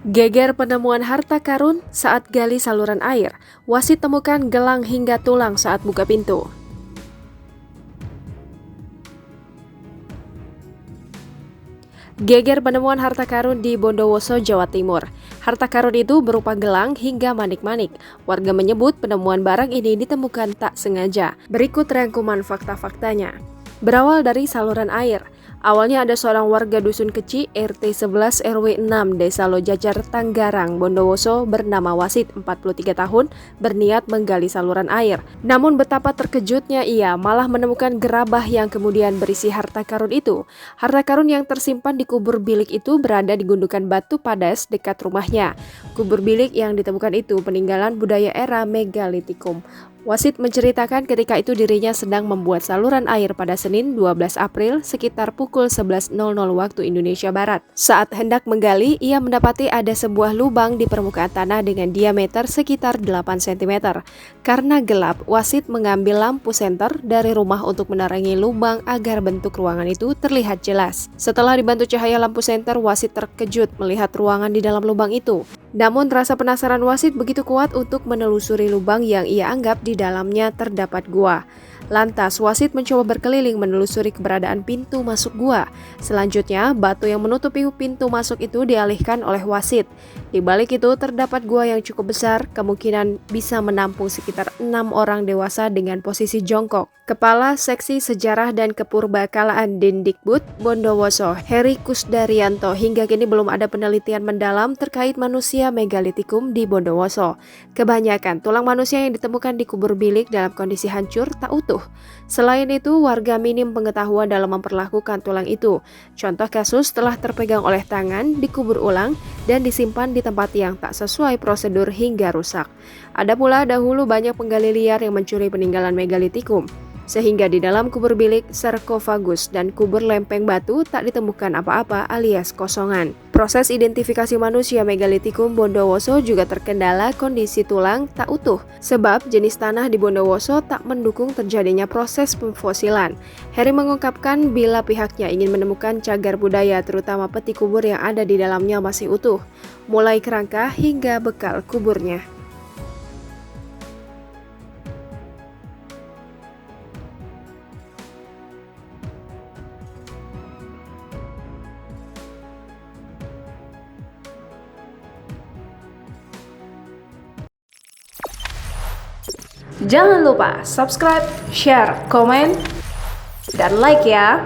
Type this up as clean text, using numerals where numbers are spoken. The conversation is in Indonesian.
Geger penemuan harta karun saat gali saluran air. Wasit temukan gelang hingga tulang saat buka pintu. Geger penemuan harta karun di Bondowoso, Jawa Timur. Harta karun itu berupa gelang hingga manik-manik. Warga menyebut penemuan barang ini ditemukan tak sengaja. Berikut rangkuman fakta-faktanya. Berawal dari saluran air. Awalnya ada seorang warga Dusun Keci, RT 11 RW 6, Desa Lojajar, Tanggarang, Bondowoso bernama Wasit, 43 tahun, berniat menggali saluran air. Namun betapa terkejutnya ia malah menemukan gerabah yang kemudian berisi harta karun itu. Harta karun yang tersimpan di kubur bilik itu berada di gundukan batu padas dekat rumahnya. Kubur bilik yang ditemukan itu peninggalan budaya era Megalitikum. Wasit menceritakan ketika itu dirinya sedang membuat saluran air pada Senin 12 April sekitar pukul 11.00 waktu Indonesia Barat. Saat hendak menggali, ia mendapati ada sebuah lubang di permukaan tanah dengan diameter sekitar 8 cm. Karena gelap, Wasit mengambil lampu senter dari rumah untuk menerangi lubang agar bentuk ruangan itu terlihat jelas. Setelah dibantu cahaya lampu senter, Wasit terkejut melihat ruangan di dalam lubang itu. Namun rasa penasaran Wasit begitu kuat untuk menelusuri lubang yang ia anggap di dalamnya terdapat gua. Lantas Wasit mencoba berkeliling menelusuri keberadaan pintu masuk gua. Selanjutnya, batu yang menutupi pintu masuk itu dialihkan oleh Wasit. Di balik itu terdapat gua yang cukup besar, kemungkinan bisa menampung sekitar 6 orang dewasa dengan posisi jongkok. Kepala Seksi Sejarah dan Kepurbakalaan Dindikbud Bondowoso, Heri Kusdarianto, hingga kini belum ada penelitian mendalam terkait manusia Megalitikum di Bondowoso. Kebanyakan tulang manusia yang ditemukan di kubur bilik dalam kondisi hancur tak utuh. Selain itu, warga minim pengetahuan dalam memperlakukan tulang itu. Contoh kasus telah terpegang oleh tangan, dikubur ulang, dan disimpan di tempat yang tak sesuai prosedur hingga rusak. Ada pula dahulu banyak penggali liar yang mencuri peninggalan Megalitikum, sehingga di dalam kubur bilik, sarkofagus, dan kubur lempeng batu tak ditemukan apa-apa alias kosongan. Proses identifikasi manusia Megalitikum Bondowoso juga terkendala kondisi tulang tak utuh, sebab jenis tanah di Bondowoso tak mendukung terjadinya proses pemfosilan. Heri mengungkapkan bila pihaknya ingin menemukan cagar budaya terutama peti kubur yang ada di dalamnya masih utuh, mulai kerangka hingga bekal kuburnya. Jangan lupa subscribe, share, komen, dan like ya!